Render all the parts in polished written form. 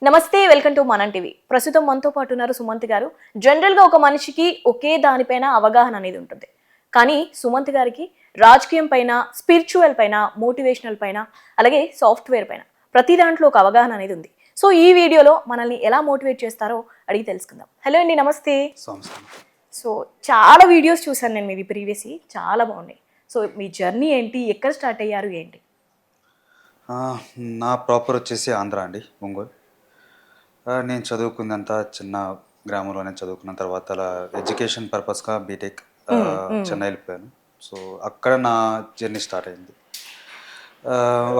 నమస్తే, welcome to మనం TV. ప్రస్తుతం మనతో పాటు ఉన్నారు సుమంత్ గారు. జనరల్గా ఒక మనిషికి ఒకే దానిపైన అవగాహన అనేది ఉంటుంది. కానీ సుమంత్ గారికి రాజకీయం పైన, స్పిరిచువల్ పైన, మోటివేషనల్ పైన, అలాగే సాఫ్ట్వేర్ పైన ప్రతి దాంట్లో ఒక అవగాహన అనేది ఉంది. సో ఈ వీడియోలో మనల్ని ఎలా మోటివేట్ చేస్తారో అడిగి తెలుసుకుందాం. హలో అండి, నమస్తే. సో చాలా వీడియోస్ చూసాను నేను మీవి ప్రీవియస్లీ, చాలా బాగున్నాయి. సో మీ జర్నీ ఏంటి, ఎక్కడ స్టార్ట్ అయ్యారు ఏంటి? నా ప్రాపర్ వచ్చేసి ఆంధ్ర అండి, ఒంగోలు. నేను చదువుకుందంతా చిన్న గ్రామంలోనే చదువుకున్న తర్వాత అలా ఎడ్యుకేషన్ పర్పస్గా బీటెక్ చెన్నై వెళ్ళిపోయాను. సో అక్కడ నా జర్నీ స్టార్ట్ అయింది.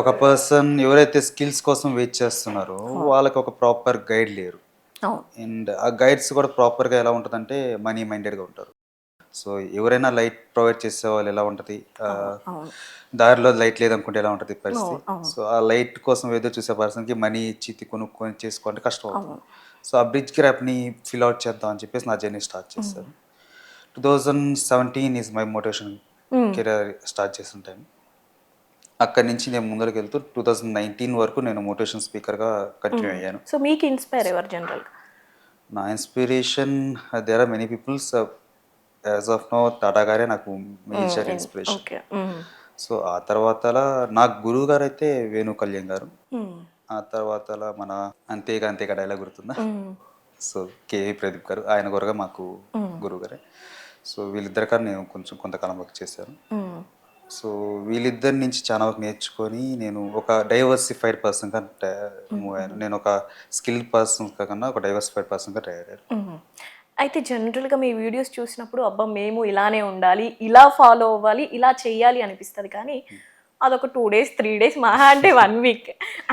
ఒక పర్సన్ ఎవరైతే స్కిల్స్ కోసం వెయిట్ చేస్తున్నారో వాళ్ళకి ఒక ప్రాపర్ గైడ్ లేరు. అండ్ ఆ గైడ్స్ కూడా ప్రాపర్గా ఎలా ఉంటుందంటే మనీ మైండెడ్గా ఉంటారు. సో ఎవరైనా లైట్ ప్రొవైడ్ చేసే వాళ్ళు ఎలా ఉంటుంది, దారిలో లైట్ లేదనుకుంటే ఎలా ఉంటుంది పరిస్థితి. సో ఆ లైట్ కోసం ఎదురు చూసే పర్సన్కి మనీ ఇచ్చి కొనుక్కొని చేసుకోవాలంటే కష్టం అవుతుంది. సో ఆ బ్రిడ్జ్ గ్యాప్ని ఫిల్ అవుట్ చేద్దాం అని చెప్పేసి నా జర్నీ స్టార్ట్ చేశాను. 2017 is my motivation career start చేసిన టైం. అక్కడి నుంచి నేను ముందరికి వెళ్తూ 2019 వరకు నేను మోటివేషన్ స్పీకర్గా కంటిన్యూ అయ్యాను. సో మీకు ఇన్స్పైర్ ఎవరు జనరల్గా? నా inspiration there are many peoples. As of now Tata గారే నాకు మేజర్ ఇన్స్పిరేషన్. సో ఆ తర్వాత నాకు గురువు గారు అయితే వేణు కళ్యాణ్ గారు. ఆ తర్వాత మన అంతేగా డైలాగ్ గుర్తుందా? సో కేవి ప్రదీప్ గారు, ఆయన గురుగా మాకు గురువు గారే. సో వీళ్ళిద్దరి కానీ నేను కొంతకాలం వర్క్ చేశాను. సో వీళ్ళిద్దరి నుంచి చాలా వరకు నేర్చుకొని నేను ఒక డైవర్సిఫైడ్ పర్సన్గా మూవ్ అయ్యాను. నేను ఒక స్కిల్ పర్సన్ కన్నా ఒక డైవర్సిఫైడ్ పర్సన్గా తయారయ్యాను. అయితే జనరల్గా మీ వీడియోస్ చూసినప్పుడు అబ్బా మేము ఇలానే ఉండాలి, ఇలా ఫాలో అవ్వాలి, ఇలా చెయ్యాలి అనిపిస్తుంది. కానీ అదొక 2 days 3 days మహా అంటే 1 week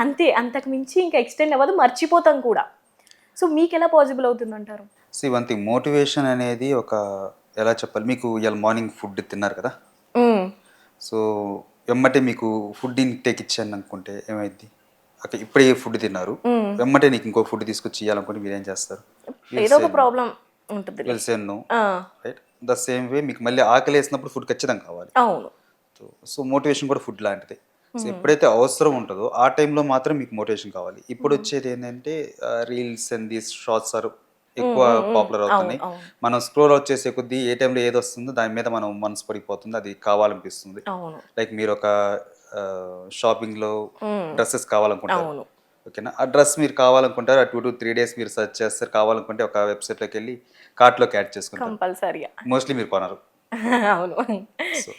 అంతే, అంతకు మించి ఇంకా ఎక్స్టెండ్ అవ్వదు, మర్చిపోతాం కూడా. సో మీకు ఎలా పాసిబుల్ అవుతుంది అంటారు? వన్ థింగ్, మోటివేషన్ అనేది ఒక ఎలా చెప్పాలి, మీకు ఇవాళ మార్నింగ్ ఫుడ్ తిన్నారు కదా, సో వెమ్మటే మీకు ఫుడ్ ఇంటేక్ ఇచ్చాను అనుకుంటే ఏమైంది? ఓకే, ఇప్పుడే ఫుడ్ తిన్నారు, వెమ్మటే నీకు ఇంకో ఫుడ్ తీసుకొచ్చి ఇవ్వాలనుకుంటే మీరు ఏం చేస్తారు? ఏదో ఒక ప్రాబ్లం ఉంటుంది. రైట్, ద సేమ్ వే మీకు మళ్ళీ ఆకలి వేసినప్పుడు ఫుడ్ ఖచ్చితంగా కావాలి. అవును. సో మోటివేషన్ కూడా ఫుడ్ లాంటిది. సో ఎప్పుడైతే అవసరం ఉంటుందో ఆ టైంలో మాత్రం మీకు మోటివేషన్ కావాలి. ఇప్పుడు వచ్చేది ఏంటంటే reels and these shorts are ఎక్కువ పాపులర్ అవుతున్నాయి. మనం స్క్రోల్ అవుట్ చేసే కొద్దీ ఏ టైంలో ఏది వస్తుందో దాని మీద మనం మనసు పడిపోతుంది, అది కావాలనిపిస్తుంది. లైక్ మీరు ఒక షాపింగ్లో డ్రెస్సెస్ కావాలనుకుంటారు, ఓకేనా? ఆ డ్రెస్ మీరు కావాలనుకుంటారు, ఆ 2 to 3 days మీరు సెర్చ్ చేస్తారు, కావాలనుకుంటే ఒక వెబ్సైట్లోకి వెళ్ళి కార్ట్లోకి యాడ్ చేసుకుంటారు. కంపల్సరీగా మోస్ట్లీ మీరు కొనరు. అవును. సో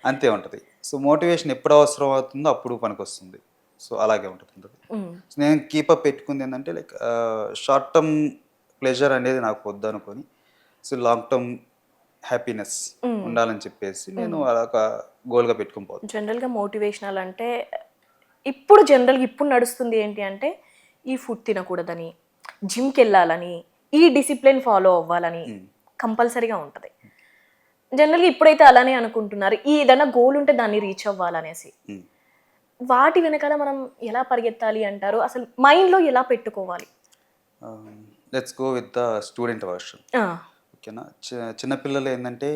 అంతే ఉంటుంది. సో మోటివేషన్ ఎప్పుడు అవసరం అవుతుందో అప్పుడు పనికి వస్తుంది. సో అలాగే ఉంటుంది. సో నేను కీపప్ పెట్టుకుంది ఏంటంటే లైక్ షార్ట్ టర్మ్ ప్లెజర్ అనేది నాకు వద్దు అనుకొని, సో లాంగ్ టర్మ్ హ్యాపీనెస్ ఉండాలని చెప్పేసి నేను అలా ఒక గోల్గా పెట్టుకుని పోతాను. జనరల్గా మోటివేషనల్ అంటే ఇప్పుడు నడుస్తుంది ఏంటి అంటే ఈ ఫుడ్ తినకూడదని, జిమ్కి వెళ్ళాలని, ఈ డిసిప్లిన్ ఫాలో అవ్వాలని కంపల్సరీగా ఉంటుంది. జనరల్గా ఇప్పుడైతే అలానే అనుకుంటున్నారు, ఈ ఏదైనా గోల్ ఉంటే దాన్ని రీచ్ అవ్వాలనేసి. వాటి వెనకాల మనం ఎలా పరిగెత్తాలి అంటారు, అసలు మైండ్లో ఎలా పెట్టుకోవాలి? Let's go with the student version, ఓకేనా? చిన్నపిల్లలు ఏంటంటే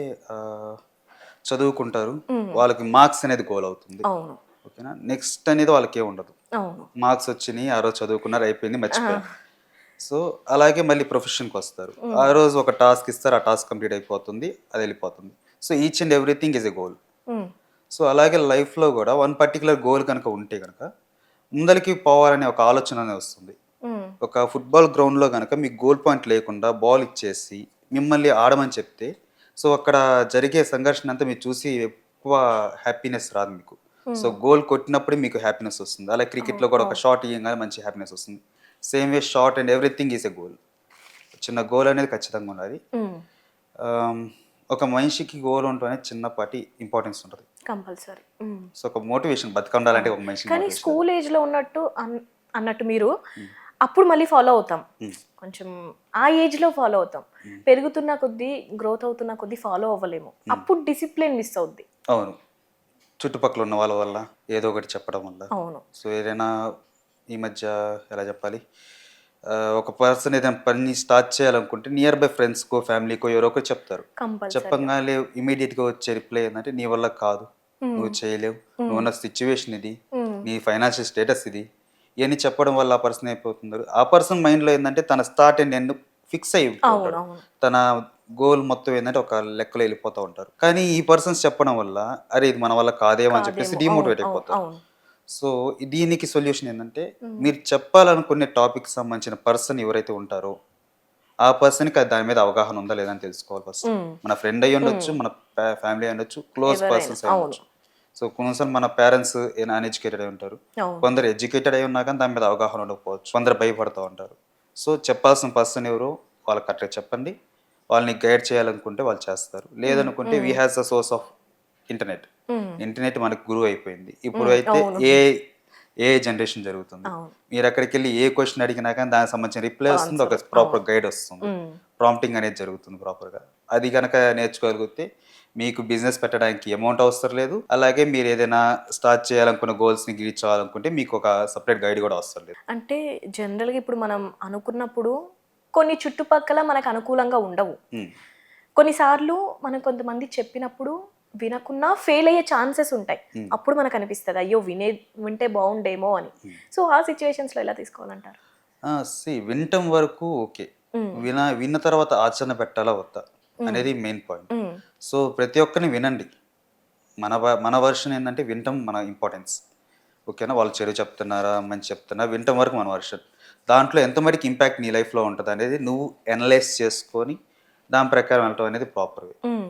చదువుకుంటారు, వాళ్ళకి మార్క్స్ అనేది గోల్ అవుతుంది, ఓకేనా? నెక్స్ట్ అనేది వాళ్ళకి ఏమి ఉండదు. మార్క్స్ వచ్చినాయి, ఆ రోజు చదువుకున్నారు, అయిపోయింది, మర్చిపోయారు. సో అలాగే మళ్ళీ ప్రొఫెషన్కి వస్తారు, ఆ రోజు ఒక టాస్క్ ఇస్తారు, ఆ టాస్క్ కంప్లీట్ అయిపోతుంది, అది వెళ్ళిపోతుంది. So each and everything is a goal. So అలాగే లైఫ్లో కూడా వన్ పర్టికులర్ గోల్ కనుక ఉంటే కనుక ముందరికి పోవాలనే ఒక ఆలోచన అనేది వస్తుంది. ఒక ఫుట్బాల్ గ్రౌండ్లో కనుక మీకు గోల్ పాయింట్ లేకుండా బాల్ ఇచ్చేసి మిమ్మల్ని ఆడమని చెప్తే, సో అక్కడ జరిగే సంఘర్షణ అంతా మీరు చూసి ఎక్కువ హ్యాపీనెస్ రాదు మీకు. సో గోల్ కొట్టినప్పుడే మీకు హ్యాపీనెస్ వస్తుంది. అలాగే క్రికెట్లో కూడా ఒక షాట్ ఇవ్వగానే మంచి హ్యాపీనెస్ వస్తుంది. Same way short and everything is a goal. చిన్న గోల్ అనేది ఖచ్చితంగా ఉన్నది. ఒక మనిషికి గోల్ ఉంటుంది, చిన్నపాటి ఇంపార్టెన్స్ ఉంటుంది కంపల్సరీ. సో ఒక మోటివేషన్ బతకండాలంటే ఒక మనిషి. కానీ స్కూల్ ఏజ్లో అన్నట్టు మీరు అప్పుడు మళ్ళీ ఫాలో అవుతాం, కొంచెం ఆ ఏజ్లో ఫాలో అవుతాం, పెరుగుతున్న కొద్దీ గ్రోత్ అవుతున్న కొద్దీ ఫాలో అవ్వలేము, అప్పుడు డిసిప్లిన్ మిస్ అవుద్ది. అవును, చుట్టుపక్కల ఉన్న వాళ్ళ వల్ల ఏదో ఒకటి చెప్పడం వల్ల. అవును. సో ఏదైనా ఈ మధ్య ఎలా చెప్పాలి, ఒక పర్సన్ ఏదైనా పని స్టార్ట్ చేయాలనుకుంటే నియర్ బై ఫ్రెండ్స్కో ఫ్యామిలీకో ఎవరో ఒకరు చెప్తారు. చెప్పగానే ఇమీడియట్గా వచ్చే రిప్లై ఏంటంటే నీ వల్ల కాదు, నువ్వు చేయలేవు, నువ్వు ఉన్న సిచ్యువేషన్ ఇది, నీ ఫైనాన్షియల్ స్టేటస్ ఇది, ఇవన్నీ చెప్పడం వల్ల ఆ పర్సన్ అయిపోతున్నారు. ఆ పర్సన్ మైండ్లో ఏంటంటే తన స్టార్ట్ అండ్ ఎండ్ ఫిక్స్ అయి అవును ఉంటాడు. అవును తన గోల్ మొత్తం ఏంటంటే ఒక లెక్కలో వెళ్ళిపోతూ ఉంటారు. కానీ ఈ పర్సన్స్ చెప్పడం వల్ల అరే ఇది మన వల్ల కాదేమో అని చెప్పేసి కాదేమో అవును డిమోటివేట్ అవును అయిపోతారు. అవును సో దీనికి సొల్యూషన్ ఏంటంటే ఉమ్, మీరు చెప్పాలనుకునే టాపిక్ సంబంధించిన పర్సన్ ఎవరైతే ఉంటారో ఆ పర్సన్కి దాని మీద అవగాహన ఉందా లేదా అని తెలుసుకోవాలి ఫస్ట్. ఉమ్, మన ఫ్రెండ్ అయ్యి ఉండొచ్చు, ఉమ్, మన ఫ్యామిలీ అయి ఉండొచ్చు, క్లోజ్ ఎవరైనా పర్సన్స్ అయి అవును ఉండొచ్చు. సో కొన్నిసార్లు మన పేరెంట్స్ అన్ఎడ్యుకేటెడ్ అయి ఉంటారు. అవును కొందరు ఎడ్యుకేటెడ్ అయి ఉన్నా కానీ దాని మీద అవగాహన ఉండకపోవచ్చు. కొందరు భయపడుతూ ఉంటారు. సో చెప్పాల్సిన పర్సన్ ఎవరో వాళ్ళకి కరెక్ట్గా చెప్పండి. వాళ్ళని గైడ్ చేయాలనుకుంటే వాళ్ళు చేస్తారు. ఉమ్, లేదనుకుంటే we um, has the source of internet. Um, internet మనకు గురువు అయిపోయింది. ఇప్పుడు ఉమ్, అయితే అవును ఏ జనరేషన్ జరుగుతుంది. అవును మీరు అక్కడికి వెళ్ళి ఏ క్వశ్చన్ అడిగినా కానీ దానికి సంబంధించిన రిప్లై వస్తుంది. ఒక ఆన్సర్ ప్రాపర్ అవును గైడ్ వస్తుంది. ఉమ్, ప్రాంప్టింగ్ అనేది జరుగుతుంది ప్రాపర్‌గా. అది గనక నేర్చుకోగలిగితే మీకు బిజినెస్ పెట్టడానికి అమౌంట్ అవసరం లేదు. అలాగే మీరు ఏదైనా స్టార్ట్ చేయాలనుకున్న గోల్స్‌ని రీచ్ అవ్వాలనుకుంటే మీకు ఒక సెపరేట్ గైడ్ కూడా అవసరం లేదు. అంటే జనరల్గా ఇప్పుడు మనం అనుకున్నప్పుడు కొన్ని చుట్టుపక్కల మనకు అనుకూలంగా ఉండవు. హ్మ్. కొన్నిసార్లు మనం కొంతమంది చెప్పినప్పుడు వినకున్నా ఫెయిల్ అయ్యే ఛాన్సెస్ ఉంటాయి. హ్మ్. అప్పుడు మనకు అనిపిస్తుంది అయ్యో వింటే బాగుండేమో అని. హ్మ్. సో ఆ సిచ్యువేషన్స్లో ఎలా తీసుకోవాలంటారు? వినటం వరకు ఓకే. ఉమ్, విన్న తర్వాత ఆచరణ పెట్టాలా వద్దా ఉమ్, అనేది మెయిన్ పాయింట్. ఉమ్, సో ప్రతి ఒక్కరిని వినండి. మన వర్షన్ ఏంటంటే వినటం మన ఇంపార్టెన్స్. ఓకేనా? వాళ్ళు చెడు చెప్తున్నారా, మంచి చెప్తున్నారా వినటం వరకు మన వర్షన్. దాంట్లో ఎంత మటుకు ఇంపాక్ట్ నీ లైఫ్‌లో ఉంటదనేది నువ్వు అనలైజ్ చేసుకొని దాని ప్రకారం వెళ్ళటం అనేది ప్రాపర్ వే. ఉమ్,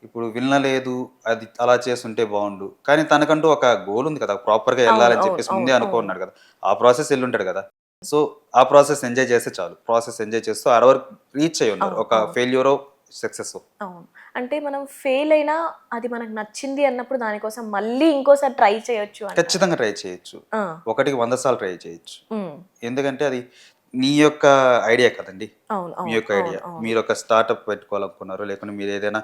ఇప్పుడు వినలేదు, అది అలా చేసుంటే బావుండు. కానీ తనకంటూ ఒక గోల్ ఉంది కదా! ప్రాపర్‌గా అవును ఎళ్ళాలని అవును చెప్పేసి ముందే అవును అవును అనుకున్నాడు కదా! ఆ ప్రాసెస్ ఎళ్ళుంటాడు కదా! సో, ఆ ప్రాసెస్ ఎంజాయ్ చేస్తే చాలు. ప్రాసెస్ ఎంజాయ్ చేస్తూ ఆడ వరకు రీచ్ అయ్యి ఉన్నారు. అవును ఒక అవును ఫెయిల్యూరో, సక్సెస్సో. అవును. అంటే మనం ఫెయిల్ అయినా అది మనకు నచ్చింది అన్నప్పుడు దానికోసం మళ్ళీ ఇంకోసారి ట్రై చేయొచ్చు అంటారా? ఖచ్చితంగా ట్రై చేయొచ్చు. ఆ! ఒకటికి 100 సార్లు ట్రై చేయొచ్చు. హ్మ్. ఎందుకంటే అది నీ యొక్క ఐడియా కదండీ! అవును. మీ అవును. యొక్క అవును. ఐడియా. అవును. మీరొక స్టార్టప్ పెట్టుకోవాలనుకున్నారు. లేకుంటే మీరేదైనా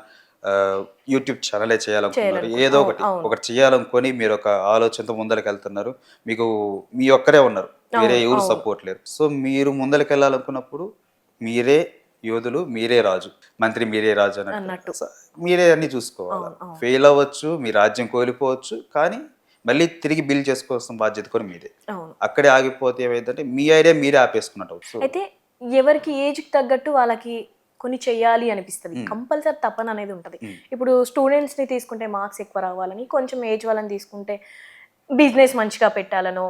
యూట్యూబ్ ఛానలే చేయాలనుకున్నారు. ఏదో అవును. ఒకటి. అవును. ఒకటి చేయాలనుకోని మీరొక ఆలోచనతో ముందలకెళ్తున్నారు. మీకు మీ ఒక్కరే ఉన్నారు. వేరే అవును. ఎవరు అవును. సపోర్ట్ లేరు. సో, మీరు ముందలకెళ్ళాలనుకున్నప్పుడు మీరే యోధులు, మీరే రాజు. మంత్రి మీరే రాజు అన్నట్టు. అన్నట్టు. మీరే అన్నీ చూసుకోవాలా. అవును. అవును. ఫెయిల్ అవ్వచ్చు, మీ రాజ్యం కోల్పోవచ్చు. కానీ మళ్ళీ తిరిగి బిల్డ్ చేసుకోవాల్సిన బాధ్యత కూడా మీదే. అవును. అక్కడే ఆగిపోతే ఏమైద్దంటే మీ ఐడియా మీరే ఆపేసుకున్నట్టు అవుతుంది. సో అయితే ఎవరికి ఏజ్‌కి తగ్గట్టు వాళ్ళకి కొన్ని చెయ్యాలి అనిపిస్తది. హ్మ్. కంపల్సరీ తపన అనేది ఉంటది. హ్మ్. ఇప్పుడు స్టూడెంట్స్‌ని తీసుకుంటే మార్క్స్ ఎక్కువ రావాలని, కొంచెం ఏజ్ వాళ్ళని తీసుకుంటే బిజినెస్ మంచిగా పెట్టాలనో,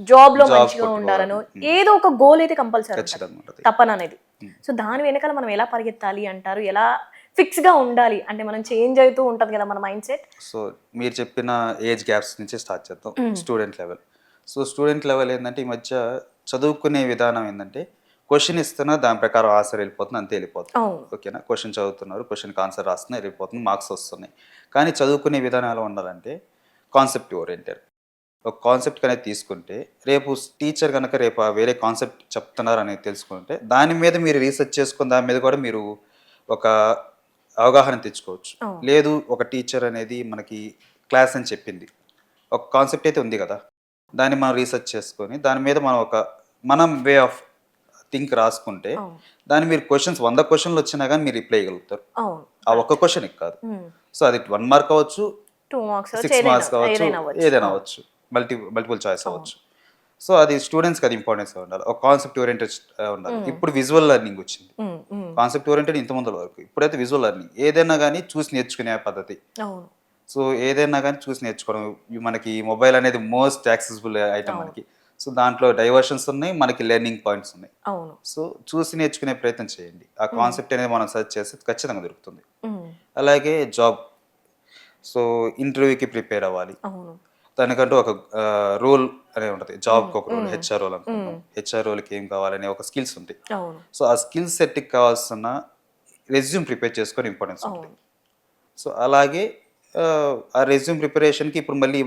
జాబ్‌లో జాబ్ మంచిగా ఉండాలనో, కొట్టుకోవాలని. హ్మ్. ఏదో ఒక గోల్ అయితే కంపల్సరీ ఉంటది. ఖచ్చితంగా ఉంటది. తపన అనేది. హ్మ్. సో, దాని వెనకాల మనం ఎలా పరిగెత్తాలి అంటారు? ఎలా ఫిక్స్‌గా ఉండాలి? అంటే మనం చేంజ్ అవుతూ ఉంటది కదా! మన మైండ్ సెట్. సో, మీరు చెప్పిన ఏజ్ గ్యాప్స్ నుంచే స్టార్ట్ చేద్దాం. హ్మ్. Student level. So, student level ఏందంటే ఈ మధ్య చదువుకునే విధానం ఏందంటే క్వెషన్ ఇస్తున్నా దాని ప్రకారం ఆన్సర్ వెళ్ళిపోతుంది. అంతే వెళ్ళిపోతుంది. అవును. ఓకేనా? క్వెషన్ చదువుతున్నారు. క్వెషన్‌కి ఆన్సర్ రాస్తున్నారు వెళ్ళిపోతుంది. మార్క్స్ వస్తున్నాయి. కానీ చదువుకునే విధానం ఎలా ఉండాలంటే కాన్సెప్ట్ ఓరియెంటెడ్. ఒక కాన్సెప్ట్ అనేది తీసుకుంటే రేపు టీచర్ గనక రేపు వేరే కాన్సెప్ట్ చెప్తున్నారనేది తెలుసుకుంటే దాని మీద మీరు రీసెర్చ్ చేసుకొని దాని మీద కూడా మీరు ఒక అవగాహన తెచ్చుకోవచ్చు. అవును. లేదు ఒక టీచర్ అనేది మనకి క్లాస్ అని చెప్పింది. ఒక కాన్సెప్ట్ అయితే ఉంది గదా! దాన్ని మనం రీసెర్చ్ చేసుకొని దాని మీద మనం వే ఆఫ్ థింక్ రాసుకుంటే అవును. దాన్ని మీరు క్వెషన్స్ 100 క్వెషన్‌లు వచ్చినా గాని మీరు రిప్లై ఇయ్యగలుగుతారు. అవును. ఆ ఒక్క కరెక్ట్. క్వెషన్‌కి కాదు. హ్మ్. సో, అది 1 మార్క్ అవ్వచ్చు, 2 మార్క్స్ అవ్వచ్చు. 6 ఏదైనా మార్క్స్ కావచ్చు, ఏదైనా అవ్వచ్చు. ఏదైనా అవును. అవ్వచ్చు. మల్టిపుల్ చాయిస్ అవును. అవ్వచ్చు. సో, అది స్టూడెంట్స్‌కి అది ఇంపార్టెన్స్‌గా ఉండాలి. ఒక కాన్సెప్ట్ ఓరియెంటెడ్ ఉండాలి. హ్మ్. ఇప్పుడు విజువల్ లెర్నింగ్ వచ్చింది. హ్మ్. హ్మ్. కాన్సెప్ట్ ఓరియెంటెడ్ ఇంత ముందల వరకు. ఇప్పుడైతే విజువల్ లెర్నింగ్. ఏదైనా గాని చూసి నేర్చుకునే పద్ధతి. అవును. సో, ఏదైనా గాని చూసి నేర్చుకోవడం. మనకి మొబైల్ అనేది మోస్ట్ యాక్సెసిబుల్ ఐటెమ్ అవును. మనకి. సో, దాంట్లో డైవర్షన్స్ ఉన్నాయి. మనకి లెర్నింగ్ పాయింట్స్ ఉన్నాయి. అవును. సో, చూసి నేర్చుకునే ప్రయత్నం చేయండి. ఆ హ్మ్. కాన్సెప్ట్ అనేది మనం సెర్చ్ చేస్తే ఖచ్చితంగా దొరుకుతుంది. హ్మ్. అలాగే జాబ్. సో, ఇంటర్వ్యూకి ప్రిపేర్ అవ్వాలి. అవును. దానికంటూ ఒక రోల్ అనేది ఉంటది. హ్మ్. జాబ్‌కి ఒక రోల్ హ్మ్. హెచ్ఆర్ రోల్ హ్మ్. అనుకుందాం. హెచ్ఆర్ రోల్‌కి ఏం కావాలనే ఒక స్కిల్స్ ఉంటాయి. అవును. సో, ఆ స్కిల్ సెట్‌కి కావాల్సిన రెజ్యూమ్ ప్రిపేర్ చేసుకొని ఇంపార్టెన్స్ ఉంటది. అవును. సో, అలాగే ఆ రెజ్యూమ్ ప్రిపరేషన్‌కి ఇప్పుడు మళ్ళీ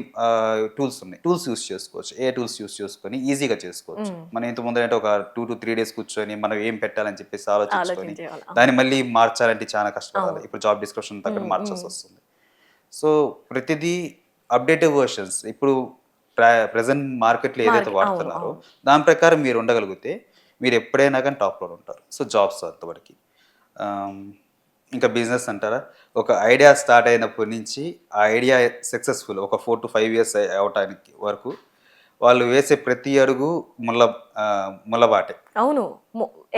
టూల్స్ ఉన్నాయి. టూల్స్ యూజ్ చేసుకోవచ్చు. ఏ టూల్స్ యూజ్ చేసుకొని ఈజీగా చేసుకోవచ్చు. హ్మ్. మనం ఇంతకు ముందంటే ఒక 2-3 డేస్ కూర్చొని మనం ఏం పెట్టాలని చెప్పేసి ఆలోచించుకొని, ఆలోచించేవాళ్ళు. దాన్ని అవును. మళ్ళీ మార్చాలంటే చాలా కష్టపడాలి. అవును. ఇప్పుడు జాబ్ డిస్క్రిప్షన్ తగ్గట్టు హ్మ్. హ్మ్. మార్చాల్సొస్తుంది. సో, ప్రతిదీ అప్‌డేటెడ్ వెర్షన్స్ ఇప్పుడు ప్రెజెంట్ మార్కెట్‌లో ఏదైతే అవును. వాడుతున్నారో, అవును. దాని ప్రకారం మీరు ఉండగలిగితే, మీరు ఎప్పుడైనా గాని టాప్‌లోనే ఉంటారు. సో, జాబ్స్ అంతవరకి. ఆహ్, ఇంకా బిజినెస్ అంటారా? ఒక ఐడియా స్టార్ట్ అయినప్పటి నుంచి, ఆ ఐడియా సక్సెస్‌ఫుల్ ఒక 4-5 ఇయర్స్ అవ్వటానికి వరకు వాళ్ళు వేసే ప్రతి అడుగు ముళ్ళ ఆ, ముళ్ళబాటే. అవును.